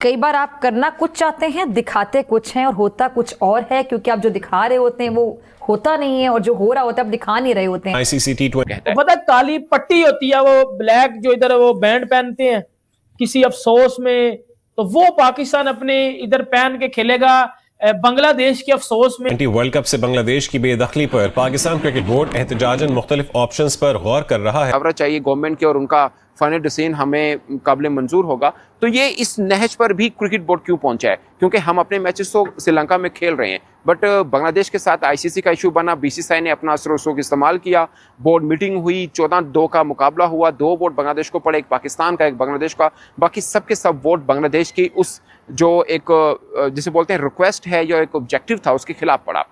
कई बार आप करना कुछ चाहते हैं, दिखाते कुछ हैं और होता कुछ और है, क्योंकि आप जो दिखा रहे होते हैं वो होता नहीं है और जो हो रहा होता है आप दिखा नहीं रहे होते हैं। ICC T20 कहता है, पता है काली पट्टी होती है, वो ब्लैक जो इधर वो बैंड पहनते हैं किसी अफसोस में, तो वो पाकिस्तान अपने इधर पहन के खेलेगा बांग्लादेश के अफसोस में। वर्ल्ड कप से बांग्लादेश की बेदखली पर पाकिस्तान क्रिकेट बोर्ड एहतजाजन मुख्तलिफ ऑप्शंस पर गौर कर रहा है। खबर चाहिए गवर्नमेंट की और उनका फाइनल डिसीजन हमें काबिल मंजूर होगा। तो ये इस नहज पर भी क्रिकेट बोर्ड क्यों पहुंचा है? क्योंकि हम अपने मैचेस तो श्रीलंका में खेल रहे हैं, बट बांग्लादेश के साथ ICC का इशू बना, BCCI ने अपना असर रसूख इस्तेमाल किया, बोर्ड मीटिंग हुई, 14-2 का मुकाबला हुआ, 2 वोट बांग्लादेश को पड़े, एक पाकिस्तान का एक बांग्लादेश का, बाकी सबके सब वोट बांग्लादेश की उस जो एक जिसे बोलते हैं रिक्वेस्ट है या एक ऑब्जेक्टिव था उसके खिलाफ पड़ा।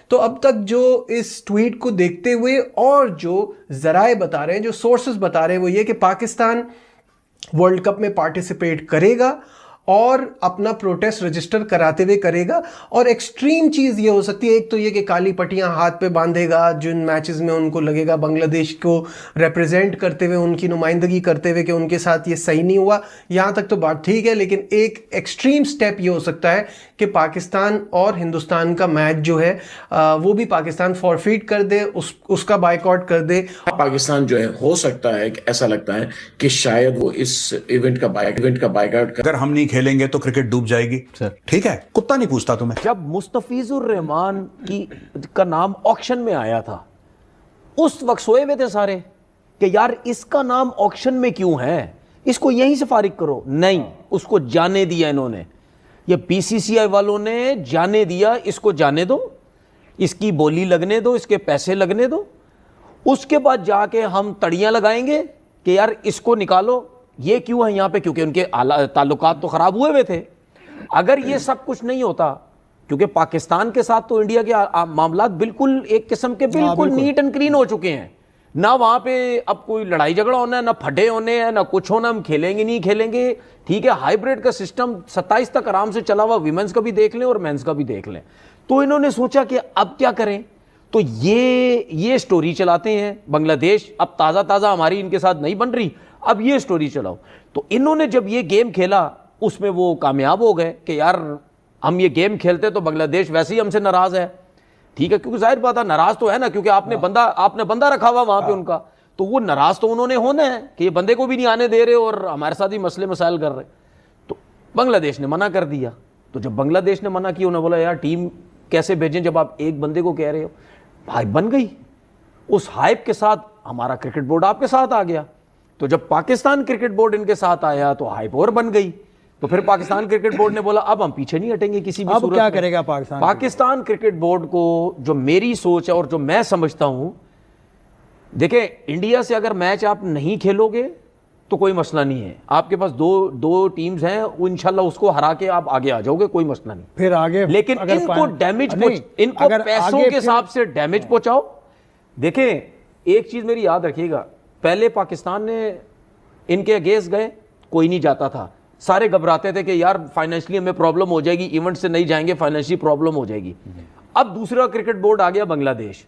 तो अब तक जो इस ट्वीट को देखते हुए और जो जराए बता रहे हैं, जो सोर्सेस बता रहे हैं, वो ये कि पाकिस्तान वर्ल्ड कप में पार्टिसिपेट करेगा और अपना प्रोटेस्ट रजिस्टर कराते हुए करेगा। और एक्सट्रीम चीज़ ये हो सकती है, एक तो ये कि काली पट्टियां हाथ पे बांधेगा जिन मैचेस में उनको लगेगा बांग्लादेश को रिप्रेजेंट करते हुए, उनकी नुमाइंदगी करते हुए कि उनके साथ ये सही नहीं हुआ, यहाँ तक तो बात ठीक है। लेकिन एक एक्सट्रीम स्टेप ये हो सकता है कि पाकिस्तान और हिंदुस्तान का मैच जो है वो भी पाकिस्तान फॉरफिट कर दे, उसका बायकॉट कर दे। पाकिस्तान जो है, हो सकता है कि ऐसा लगता है कि शायद वो इस इवेंट का बायकॉट कर। अगर हम नहीं खेलेंगे तो क्रिकेट डूब जाएगी। ठीक है, कुत्ता नहीं पूछता तुम्हें। जब मुस्तफिजुर रहमान का नाम ऑक्शन में आया था, उस वक्त सोए हुए थे सारे कि यार इसका नाम ऑक्शन में क्यों है, इसको यहीं से फारिग करो। नहीं, उसको जाने दिया इन्होंने, ये BCCI वालों ने जाने दिया, इसको जाने दो, इसकी बोली लगने दो, इसके पैसे लगने दो, उसके बाद जाके हम तड़ियां लगाएंगे कि यार इसको निकालो। ये क्यों है यहाँ पे? क्योंकि उनके ताल्लुकात तो खराब हुए थे। अगर ये सब कुछ नहीं होता, क्योंकि पाकिस्तान के साथ तो इंडिया के मामलात बिल्कुल एक किस्म के बिल्कुल नीट एंड क्लीन हो चुके हैं, ना वहां पे अब कोई लड़ाई झगड़ा होना है, ना फटे होने हैं, ना कुछ होना, हम खेलेंगे नहीं खेलेंगे। ठीक है, हाइब्रिड का सिस्टम 27 तक आराम से चला हुआ, विमेंस का भी देख लें और मेंस का भी देख लें। तो इन्होंने सोचा कि अब क्या करें, तो ये स्टोरी चलाते हैं बांग्लादेश। अब ताज़ा हमारी इनके साथ नहीं बन रही, अब ये स्टोरी चलाओ। तो इन्होंने जब ये गेम खेला उसमें वो कामयाब हो गए कि यार हम ये गेम खेलते तो बांग्लादेश वैसे ही हमसे नाराज है। ठीक है, क्योंकि जाहिर बात है नाराज तो है ना, क्योंकि आपने बंदा रखा हुआ वहां पे उनका, तो वो नाराज तो उन्होंने होना है कि ये बंदे को भी नहीं आने दे रहे और हमारे साथ ही मसले मसाइल कर रहे। तो बांग्लादेश ने मना कर दिया। तो जब बांग्लादेश ने मना किया, उन्होंने बोला यार टीम कैसे भेजें जब आप एक बंदे को कह रहे हो। हाइप बन गई, उस हाइप के साथ हमारा क्रिकेट बोर्ड आपके साथ आ गया। तो जब पाकिस्तान क्रिकेट बोर्ड इनके साथ आया तो हाइप और बन गई। तो फिर पाकिस्तान क्रिकेट बोर्ड ने बोला अब हम पीछे नहीं हटेंगे किसी भी सूरत में। क्या करेगा पाकिस्तान क्रिकेट बोर्ड को? जो मेरी सोच है और जो मैं समझता हूं, देखिए इंडिया से अगर मैच आप नहीं खेलोगे तो कोई मसला नहीं है, आपके पास दो टीम्स हैं, वो इंशाल्लाह उसको हरा के आप आगे आ जाओगे, कोई मसला नहीं। फिर आगे लेकिन इनको डैमेज, इनको पैसों के हिसाब से डैमेज पहुंचाओ। देखें एक चीज मेरी याद रखिएगा, पहले पाकिस्तान ने इनके अगेंस्ट गए, कोई नहीं जाता था, सारे घबराते थे कि यार फाइनेंशियली हमें प्रॉब्लम हो जाएगी, इवेंट से नहीं जाएंगे, फाइनेंशियली प्रॉब्लम हो जाएगी। अब दूसरा क्रिकेट बोर्ड आ गया बांग्लादेश।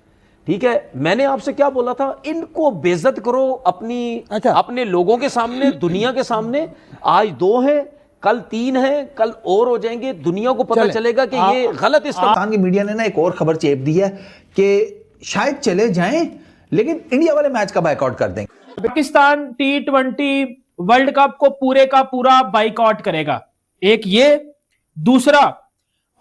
ठीक है, मैंने आपसे क्या बोला था, इनको बेइज्जत करो अपने लोगों के सामने, दुनिया के सामने। आज 2 हैं, कल 3 हैं, कल और हो जाएंगे, दुनिया को पता चलेगा कि ये गलत। पाकिस्तान की मीडिया ने ना एक और खबर चेप दी है कि शायद चले जाएं लेकिन इंडिया वाले मैच का बायकॉट कर देंगे। पाकिस्तान T20 वर्ल्ड कप को पूरे का पूरा बाइकआउट करेगा, एक ये। दूसरा,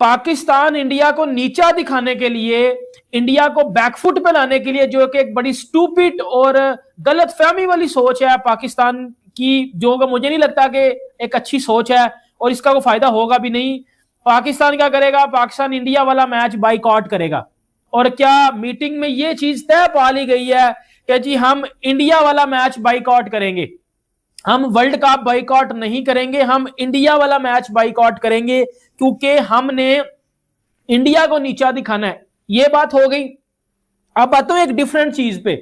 पाकिस्तान इंडिया को नीचा दिखाने के लिए, इंडिया को बैकफुट पे लाने के लिए, जो कि एक बड़ी स्टूपिड और गलत फहमी वाली सोच है पाकिस्तान की, जो कि मुझे नहीं लगता कि एक अच्छी सोच है और इसका कोई फायदा होगा भी नहीं। पाकिस्तान क्या करेगा? पाकिस्तान इंडिया वाला मैच बाइकआउट करेगा। और क्या मीटिंग में ये चीज तय पा ली गई है कि जी हम इंडिया वाला मैच बाइकआउट करेंगे, हम वर्ल्ड कप बाइकआउट नहीं करेंगे, हम इंडिया वाला मैच बाइकआउट करेंगे, क्योंकि हमने इंडिया को नीचा दिखाना है। ये बात हो गई। अब आता हूं एक डिफरेंट चीज पे।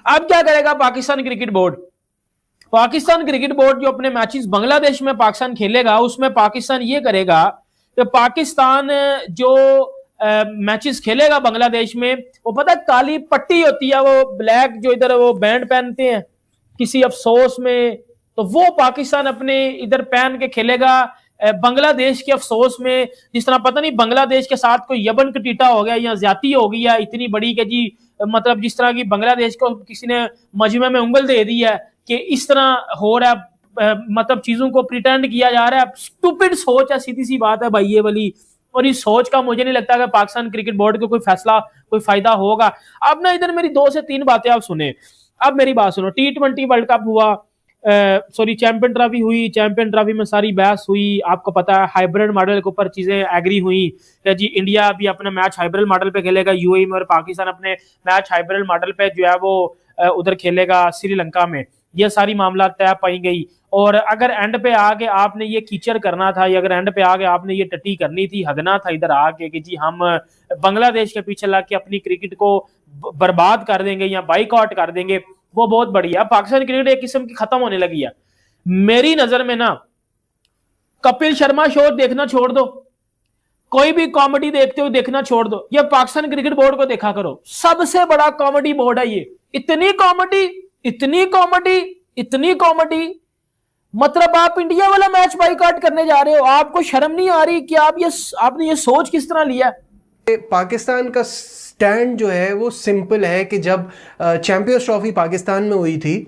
अब क्या करेगा Pakistan cricket board? Pakistan cricket board जो अपने मैचेस बांग्लादेश में पाकिस्तान खेलेगा, उसमें पाकिस्तान ये करेगा कि पाकिस्तान जो मैचेस खेलेगा बांग्लादेश में, वो पता है काली पट्टी होती है, वो ब्लैक जो इधर वो बैंड पहनते हैं किसी अफसोस में, तो वो पाकिस्तान अपने इधर पहन के खेलेगा बांग्लादेश के अफसोस में, जिस तरह पता नहीं बांग्लादेश के साथ कोई यबन कटीटा हो गया या ज्यादती हो गई है इतनी बड़ी कि जी मतलब जिस तरह की बांग्लादेश को किसी ने मजमे में उंगल दे दी है कि इस तरह हो रहा है, मतलब चीजों को प्रिटेंड किया जा रहा है। स्टूपिड सोच है, सीधी सी बात है भाई ये वाली। और इस सोच का मुझे नहीं लगता कि पाकिस्तान क्रिकेट बोर्ड को कोई फैसला, कोई फायदा होगा। अब ना इधर मेरी 2 से 3 बातें आप सुने। अब मेरी बात सुनो, T20 वर्ल्ड कप हुआ, चैंपियन ट्रॉफी हुई, चैंपियन ट्रॉफी में सारी बहस हुई, आपको पता है हाइब्रिड मॉडल के ऊपर चीजें एग्री हुई कि जी इंडिया भी अपना मैच हाइब्रिड मॉडल पे खेलेगा यूएई में, और पाकिस्तान अपने मैच हाइब्रिड मॉडल पे जो है वो उधर खेलेगा श्रीलंका में। ये सारी मामला तय पाई गई। और अगर एंड पे आके आपने ये कीचड़ करना था, या अगर एंड पे आके आपने ये टट्टी करनी थी, हदना था इधर आके कि जी हम बांग्लादेश के पीछे लग के अपनी क्रिकेट को बर्बाद कर देंगे या बाइकआउट कर देंगे, वो बहुत बढ़िया। पाकिस्तान क्रिकेट एक किस्म की खत्म होने लगी है मेरी नजर में ना। कपिल शर्मा शो देखना छोड़ दो, कोई भी कॉमेडी देखते हो देखना छोड़ दो, ये पाकिस्तान क्रिकेट बोर्ड को देखा करो। सबसे बड़ा कॉमेडी बोर्ड है ये। इतनी कॉमेडी, इतनी कॉमेडी, इतनी कॉमेडी, मतलब आप इंडिया वाला मैच बाइकआउट करने जा रहे हो। आपको शर्म नहीं आ रही कि आपने ये सोच किस तरह लिया? पाकिस्तान का स्टैंड जो है वो सिंपल है कि जब चैंपियंस ट्रॉफी पाकिस्तान में हुई थी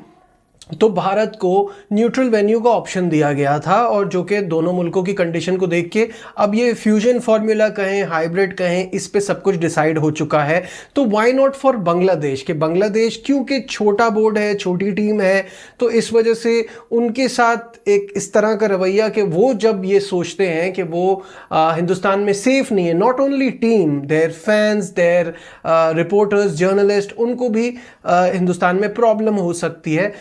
तो भारत को न्यूट्रल वेन्यू का ऑप्शन दिया गया था, और जो कि दोनों मुल्कों की कंडीशन को देख के अब ये फ्यूजन फार्मूला कहें, हाइब्रिड कहें, इस पे सब कुछ डिसाइड हो चुका है। तो व्हाई नॉट फॉर बांग्लादेश, के बांग्लादेश क्योंकि छोटा बोर्ड है, छोटी टीम है, तो इस वजह से उनके साथ एक इस तरह का रवैया कि वो जब ये सोचते हैं कि वो हिंदुस्तान में सेफ नहीं है, not only team, their fans, their reporters, journalist, उनको भी हिंदुस्तान में प्रॉब्लम हो सकती है।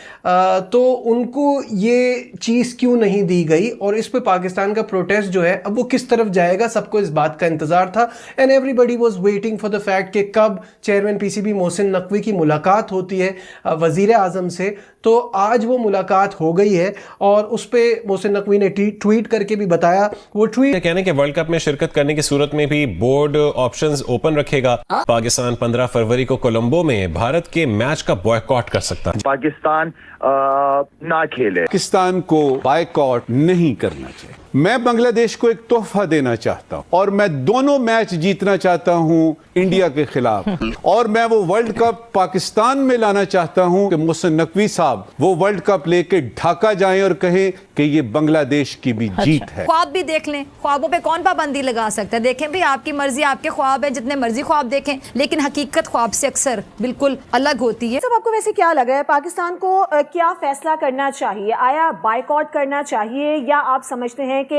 तो उनको ये चीज़ क्यों नहीं दी गई, और इस पे पाकिस्तान का प्रोटेस्ट जो है अब वो किस तरफ जाएगा, सबको इस बात का इंतजार था। And everybody was waiting for the fact कि कब चेयरमैन पीसीबी मोहसिन नकवी की मुलाकात होती है वजीर आजम से। तो आज वो मुलाकात हो गई है, और उस पर मोहसिन नकवी ने ट्वीट करके भी बताया। वो ट्वीट कहने के वर्ल्ड कप में शिरकत करने की सूरत में भी बोर्ड ऑप्शंस ओपन रखेगा। पाकिस्तान 15 फरवरी को कोलंबो में भारत के मैच का बॉयकॉट कर सकता है। पाकिस्तान ना खेले, पाकिस्तान को बायकॉट नहीं करना चाहिए। मैं बांग्लादेश को एक तोहफा देना चाहता हूं, और मैं दोनों मैच जीतना चाहता हूं इंडिया के खिलाफ, और मैं वो वर्ल्ड कप पाकिस्तान में लाना चाहता हूं कि मोहसिन नकवी साहब वो वर्ल्ड कप लेके ढाका जाएं और कहें कि ये बांग्लादेश की भी जीत है। ख्वाब भी देख लें, ख्वाबों पे कौन पाबंदी लगा सकता है? देखें भाई, आपकी मर्जी, आपके ख्वाब है, जितने मर्जी ख्वाब देखें, लेकिन हकीकत ख्वाब से अक्सर बिल्कुल अलग होती है। सब आपको वैसे क्या लग रहा है, पाकिस्तान को क्या फैसला करना चाहिए? आया बाइकआउट करना चाहिए, या आप समझते हैं कि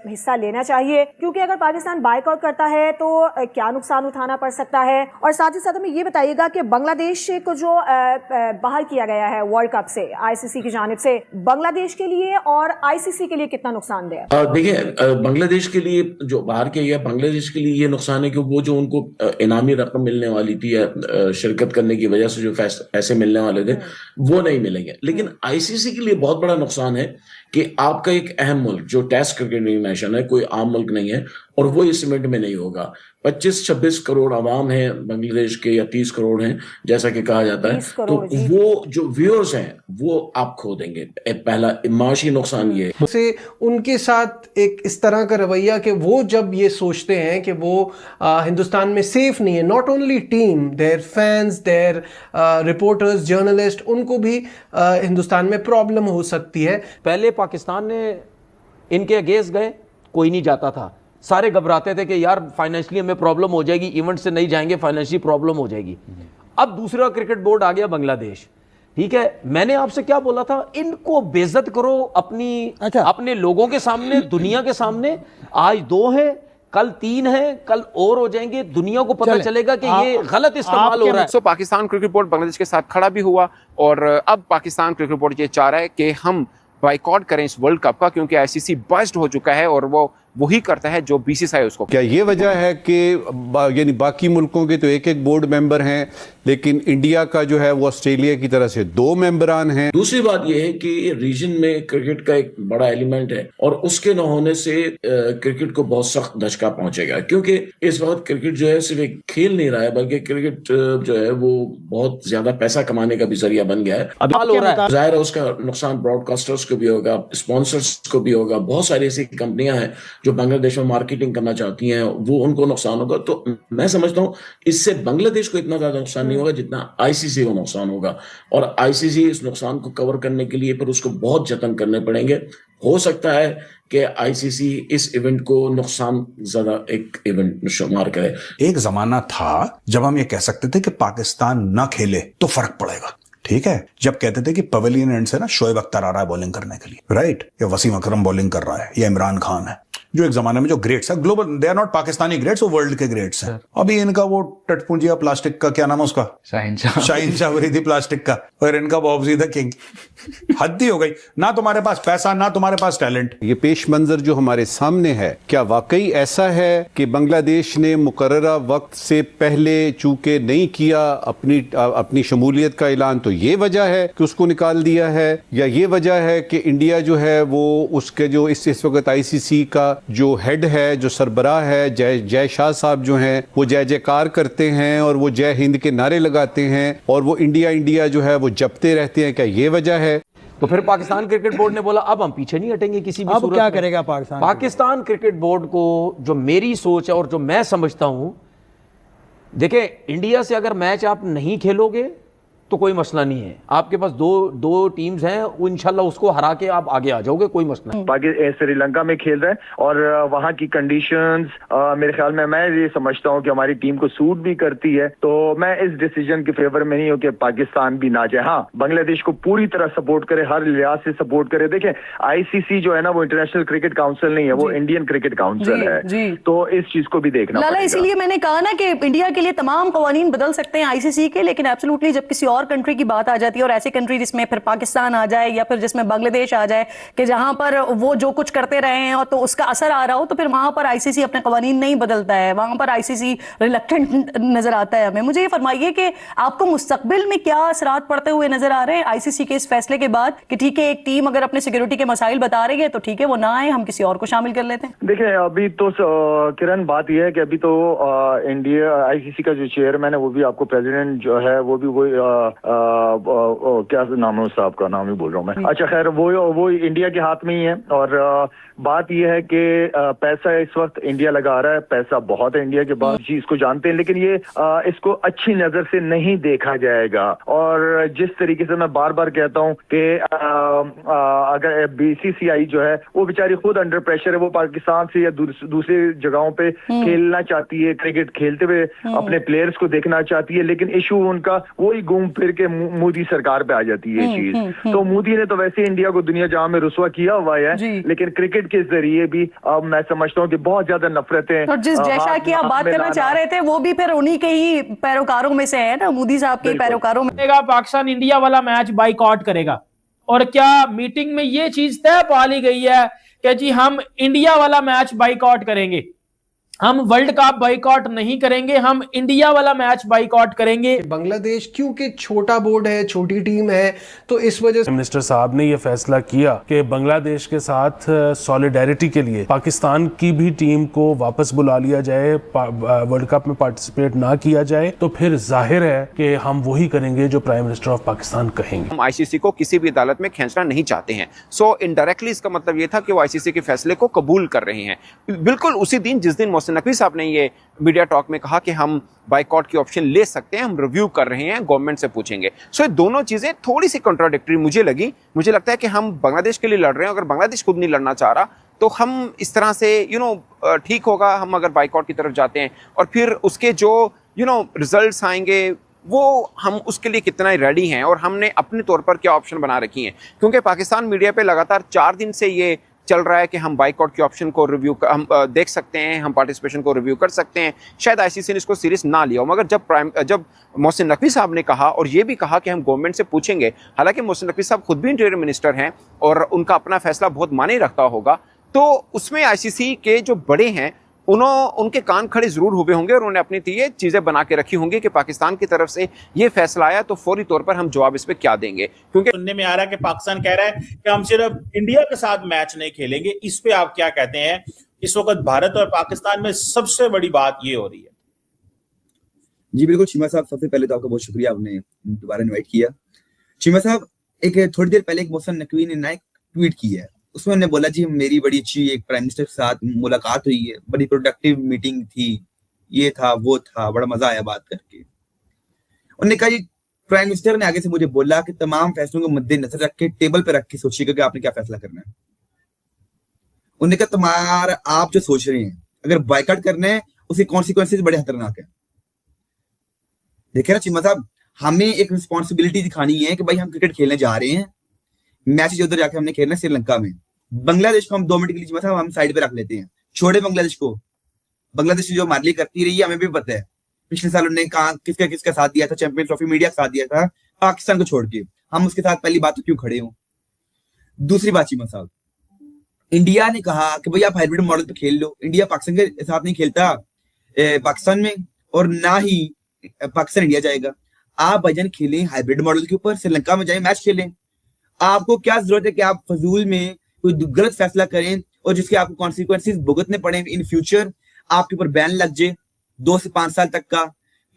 हिस्सा लेना चाहिए? क्योंकि अगर पाकिस्तान बाइकआउट करता है तो क्या नुकसान उठाना पड़ सकता है? और साथ ही साथ हमें ये बताइएगा कि बांग्लादेश को जो बाहर किया गया है वर्ल्ड कप से आईसीसी की जानिब से, बांग्लादेश के लिए और आईसीसी के लिए कितना नुकसानदेह है? देखिए, बांग्लादेश के लिए जो बाहर किया गया, बांग्लादेश के लिए ये नुकसान है कि वो जो उनको इनामी रकम मिलने वाली थी शिरकत करने की वजह से जो पैसे मिलने वाले थे वो नहीं मिलेंगे। लेकिन आईसीसी के लिए बहुत बड़ा नुकसान है कि आपका एक अहम मुल्क जो टेस्ट क्रिकेटिंग नेशन है, कोई आम मुल्क नहीं है, और वो इस इवेंट में नहीं होगा। 25-26 करोड़ आवाम है बांग्लादेश के, या 30 करोड़ हैं जैसा कि कहा जाता है, तो वो जो व्यूअर्स हैं वो आप खो देंगे। पहला माशी नुकसान ये है। से उनके साथ एक इस तरह का रवैया कि वो जब ये सोचते हैं कि वो हिंदुस्तान में सेफ नहीं है, not only team, their fans, their reporters, journalist, उनको भी हिंदुस्तान में प्रॉब्लम हो सकती है। पहले पाकिस्तान ने इनके अगेंस्ट गए, कोई नहीं जाता था, सारे घबराते थे कि यार फाइनेंशियली हमें प्रॉब्लम हो जाएगी, इवेंट से नहीं जाएंगे, फाइनेंशियली प्रॉब्लम हो जाएगी। अब दूसरा क्रिकेट बोर्ड आ गया बांग्लादेश, ठीक है। मैंने आपसे क्या बोला था, इनको बेइज्जत करो अपने लोगों के सामने, दुनिया के सामने। आज 2 है, कल 3 है, कल और हो जाएंगे, दुनिया को पता चलेगा कि ये गलत इस्तेमाल हो रहा है। पाकिस्तान क्रिकेट बोर्ड बांग्लादेश के साथ खड़ा भी हुआ, और अब पाकिस्तान क्रिकेट बोर्ड ये चाह रहा है कि हम बाइकआउट करें इस वर्ल्ड कप का, क्योंकि आईसीसी बस्ट हो चुका है और वो वही करता है जो बीसीसीआई उसको। क्या ये वजह है कि यानी बाकी मुल्कों के तो एक एक बोर्ड मेंबर हैं, लेकिन इंडिया का जो है वो ऑस्ट्रेलिया की तरह से 2 मेंबरान हैं? दूसरी बात यह है कि रीजन में क्रिकेट का एक बड़ा एलिमेंट है और उसके न होने से क्रिकेट को बहुत सख्त धचका पहुंचेगा, क्योंकि इस वक्त क्रिकेट जो है सिर्फ एक खेल नहीं रहा है, बल्कि क्रिकेट जो है वो बहुत ज्यादा पैसा कमाने का भी जरिया बन गया है। अब हो रहा है, जाहिर है उसका नुकसान ब्रॉडकास्टर्स को भी होगा, स्पॉन्सर्स को भी होगा। बहुत सारी ऐसी कंपनियां हैं जो बांग्लादेश में मार्केटिंग करना चाहती हैं, वो उनको नुकसान होगा। तो मैं समझता हूं इससे बांग्लादेश को इतना ज्यादा नुकसान नहीं होगा जितना आईसीसी को नुकसान होगा, और आईसीसी इस नुकसान को कवर करने के लिए फिर उसको बहुत जतन करने पड़ेंगे। हो सकता है कि आईसीसी इस इवेंट को नुकसान ज्यादा एक इवेंट शुमार करे। एक जमाना था जब हम ये कह सकते थे कि पाकिस्तान ना खेले तो फर्क पड़ेगा, ठीक है, जब कहते थे कि पवेलियन एंड से ना शोएब अख्तर आ रहा है बॉलिंग करने के लिए, राइट, या वसीम अकरम बॉलिंग कर रहा है, या इमरान खान है, जो एक जमाने में जो ग्रेट्स है global, they are not Pakistani greats, वो वर्ल्ड के ग्रेट्स हैं। अभी इनका वो टटपुंजिया प्लास्टिक का क्या नाम है उसका, शाहीन वरीदी प्लास्टिक का, और इनका बॉब्जी द किंग। हद ही हो गई, ना तुम्हारे पास पैसा ना तुम्हारे पास टैलेंट। ये पेश मंजर जो हमारे सामने है, क्या वाकई ऐसा है कि बांग्लादेश ने मुकर्ररा वक्त से पहले चूंकि नहीं किया अपनी शमूलियत का ऐलान, तो ये वजह है कि उसको निकाल दिया है, या ये वजह है कि इंडिया जो है वो उसके जो इस वक्त आईसीसी का जो हेड है, जो सरबराह है, जय शाह साहब जो हैं, वो जय जयकार करते हैं और वो जय हिंद के नारे लगाते हैं और वो इंडिया इंडिया जो है वो जपते रहते हैं? क्या ये वजह है? तो फिर पाकिस्तान क्रिकेट बोर्ड ने बोला अब हम पीछे नहीं हटेंगे किसी भी सूरत में। अब क्या करेगा पाकिस्तान क्रिकेट बोर्ड को? जो मेरी सोच है और जो मैं समझता हूं, देखिए, इंडिया से अगर मैच आप नहीं खेलोगे तो कोई मसला नहीं है, आपके पास दो टीम्स हैं, वो इंशाल्लाह उसको हरा के आप आगे आ जाओगे, कोई मसला नहीं। श्रीलंका में खेल रहे हैं और वहां की कंडीशंस मेरे ख्याल में, मैं ये समझता हूं कि हमारी टीम को सूट भी करती है, तो मैं इस डिसीजन के फेवर में नहीं हूं कि पाकिस्तान भी ना जाए। हाँ, बांग्लादेश को पूरी तरह सपोर्ट करे, हर लिहाज से सपोर्ट करे। देखें, आईसीसी जो है ना वो इंटरनेशनल क्रिकेट काउंसिल नहीं है, वो इंडियन क्रिकेट काउंसिल है, तो इस चीज को भी देखना पड़ेगा। इसीलिए मैंने कहा ना कि इंडिया के लिए तमाम कवानीन बदल सकते हैं आईसीसी के, लेकिन एब्सोल्युटली जब किसी और कंट्री की बात आ जाती है, और ऐसी कंट्री जिसमें फिर पाकिस्तान आ जाए या फिर जिसमें बांग्लादेश आ जाए, कि जहां पर वो जो कुछ करते रहे हैं और तो उसका असर आ रहा हो, तो फिर वहां पर आईसीसी अपने कवानीन नहीं बदलता है, वहां पर आईसीसी रिलक्टेंट नजर आता है हमें। मुझे ये फरमाइए कि आपको मुस्तकबिल में क्या असरात पड़ते हुए नजर आ रहे हैं आईसीसी के इस फैसले के बाद कि ठीक है, एक टीम अगर अपने सिक्योरिटी के मसाइल बता रही है तो ठीक है, वो ना आए, हम किसी और को शामिल कर लेते हैं? देखिए, अभी तो किरण बात यह है कि अभी तो इंडिया आईसीसी का जो चेयरमैन है वो भी आपको प्रेसिडेंट जो है वो भी क्या नाम है उस साहब का, नाम ही बोल रहा हूँ मैं। अच्छा, खैर, वो इंडिया के हाथ में ही है, और बात यह है कि पैसा इस वक्त इंडिया लगा रहा है, पैसा बहुत है इंडिया के पास, जी इसको जानते हैं, लेकिन ये इसको अच्छी नजर से नहीं देखा जाएगा। और जिस तरीके से मैं बार बार कहता हूँ कि अगर बीसीसीआई जो है वो बेचारी खुद अंडर प्रेशर है, वो पाकिस्तान से या दूसरी जगहों पे खेलना चाहती है, क्रिकेट खेलते हुए अपने प्लेयर्स को देखना चाहती है, लेकिन इशू उनका वही घूम फिर के मोदी सरकार पे आ जाती है चीज। तो मोदी ने तो वैसे इंडिया को दुनिया जहां में रुसवा किया हुआ है, लेकिन क्रिकेट के जरिए भी अब मैं समझता हूँ कि बहुत ज्यादा नफरतें। और जिस जैसा की आप बात करना चाह रहे थे वो भी फिर उन्हीं के ही पैरोकारों में से है ना, मोदी साहब के पैरोकारों में। पाकिस्तान इंडिया वाला मैच बाइकआउट करेगा, और क्या मीटिंग में ये चीज तय पा ली गई है कि जी हम इंडिया वाला मैच बाइकआउट करेंगे, हम वर्ल्ड कप बाइकआउट नहीं करेंगे, हम इंडिया वाला मैच बाइकआउट करेंगे? बांग्लादेश क्योंकि छोटा बोर्ड है, छोटी टीम है, तो इस वजह से मिनिस्टर साहब ने यह फैसला किया कि बांग्लादेश के साथ सॉलिडेरिटी के लिए पाकिस्तान की भी टीम को वापस बुला लिया जाए, वर्ल्ड कप में पार्टिसिपेट ना किया जाए, तो फिर जाहिर है कि हम वही करेंगे जो प्राइम मिनिस्टर ऑफ पाकिस्तान कहेंगे। हम आईसीसी को किसी भी अदालत में खींचना नहीं चाहते हैं, सो इनडायरेक्टली इसका मतलब यह था कि वो आईसीसी के फैसले को कबूल कर रहे हैं। बिल्कुल उसी दिन जिस दिन नकवी साहब ने ये मीडिया टॉक में कहा कि हम बाइकआउट की ऑप्शन ले सकते हैं, हम रिव्यू कर रहे हैं, गवर्नमेंट से पूछेंगे। सो ये दोनों चीजें थोड़ी सी कॉन्ट्राडिक्टरी मुझे लगी। मुझे लगता है कि हम बांग्लादेश के लिए लड़ रहे हैं, अगर बांग्लादेश खुद नहीं लड़ना चाह रहा तो हम इस तरह से ठीक होगा हम अगर बाइकआउट की तरफ जाते हैं, और फिर उसके जो रिजल्ट्स आएंगे वो हम उसके लिए कितना रेडी हैं और हमने अपने तौर पर क्या ऑप्शन बना रखी हैं। क्योंकि पाकिस्तान मीडिया पे लगातार 4 दिन से ये चल रहा है कि हम बाइकआउट की ऑप्शन को रिव्यू हम देख सकते हैं, हम पार्टिसिपेशन को रिव्यू कर सकते हैं। शायद आईसीसी ने इसको सीरियस ना लिया हो, मगर जब मोहसिन नकवी साहब ने कहा और ये भी कहा कि हम गवर्नमेंट से पूछेंगे, हालांकि मोहसिन नकवी साहब खुद भी इंटीरियर मिनिस्टर हैं और उनका अपना फैसला बहुत मायने रखता होगा, तो उसमें आईसीसी के जो बड़े हैं उनके कान खड़े जरूर हुए होंगे और उन्होंने अपनी ये चीजें बना के रखी होंगी कि पाकिस्तान की तरफ से ये फैसला आया तो फौरी तौर पर हम जवाब इस पे क्या देंगे। क्योंकि सुनने में आ रहा है कि पाकिस्तान कह रहा है कि हम सिर्फ इंडिया के साथ मैच नहीं खेलेंगे, इस पे आप क्या कहते हैं? इस वक्त भारत और पाकिस्तान में सबसे बड़ी बात ये हो रही है। जी बिल्कुल चीमा साहब, सबसे पहले तो आपका बहुत शुक्रिया, आपने दोबारा इन्वाइट किया। चीमा साहब, एक थोड़ी देर पहले एक मोहसिन नकवी ने एक ट्वीट की है, उसमें उन्होंने बोला जी मेरी बड़ी अच्छी एक प्राइम मिनिस्टर के साथ मुलाकात हुई है, बड़ी प्रोडक्टिव मीटिंग थी, ये था वो था, बड़ा मजा आया बात करके। उन्होंने कहा जी प्राइम मिनिस्टर ने आगे से मुझे बोला कि तमाम फैसलों को मद्देनजर रख के टेबल पे रख के सोचिएगा कि आपने क्या फैसला करना है। उन्होंने कहा तुम्हारा आप जो सोच रहे हैं अगर बायकॉट करना है उसके कॉन्सिक्वेंसेस बड़े खतरनाक है। देखिए ना चीमा साहब, हमें एक रिस्पॉन्सिबिलिटी दिखानी है कि भाई हम क्रिकेट खेलने जा रहे हैं, मैच उधर जाके हमने खेलना है श्रीलंका में। बांग्लादेश को हम 2 मिनट के लिए चीमा साहब हम साइड पे रख लेते हैं, छोड़े बांग्लादेश को। बांग्लादेश जो हमारे लिए करती रही है हमें भी पता है, पिछले साल उन्होंने कहा किसका किसका साथ दिया था, चैंपियंस ट्रॉफी मीडिया का साथ दिया था, पाकिस्तान को छोड़ के हम उसके साथ पहली बात तो क्यों खड़े हों। दूसरी बात चीमा साहब, इंडिया ने कहा कि भाई आप हाइब्रिड मॉडल पे खेल लो। इंडिया पाकिस्तान के साथ नहीं खेलता पाकिस्तान में, और ना ही पाकिस्तान इंडिया जाएगा। आप भाईजान खेलें हाइब्रिड मॉडल के ऊपर, श्रीलंका में जाए मैच खेलें। आपको क्या जरूरत है कि आप फजूल में कोई गलत फैसला करें और जिसके आपको कॉन्सिक्वेंसेस भुगतने पड़े इन फ्यूचर, आपके ऊपर बैन लग जाए 2 से 5 साल तक का,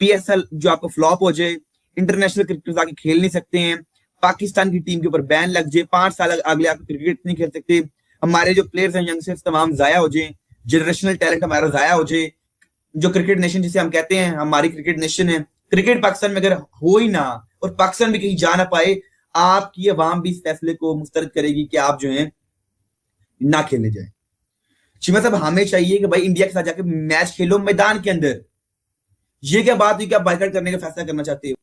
पीएसएल जो आपको फ्लॉप हो जाए, इंटरनेशनल क्रिकेट आके खेल नहीं सकते हैं, पाकिस्तान की टीम के ऊपर बैन लग जाए, 5 साल अगले आप क्रिकेट नहीं खेल सकते, हमारे जो प्लेयर्स हैं यंगस्टर्स तमाम जाया हो जाए, जनरेशनल टैलेंट हमारा जाया हो जाए। जो क्रिकेट नेशन जिसे हम कहते हैं हमारी क्रिकेट नेशन है, क्रिकेट पाकिस्तान में अगर हो ही ना और पाकिस्तान भी कहीं जा ना पाए, आपकी अवाम भी इस फैसले को मुस्तरद करेगी कि आप जो है ना खेलने जाए। चीमा साहब, हमें चाहिए कि भाई इंडिया के साथ जाके मैच खेलो मैदान के अंदर। ये क्या बात हुई कि आप बायकॉट करने का फैसला करना चाहते हो?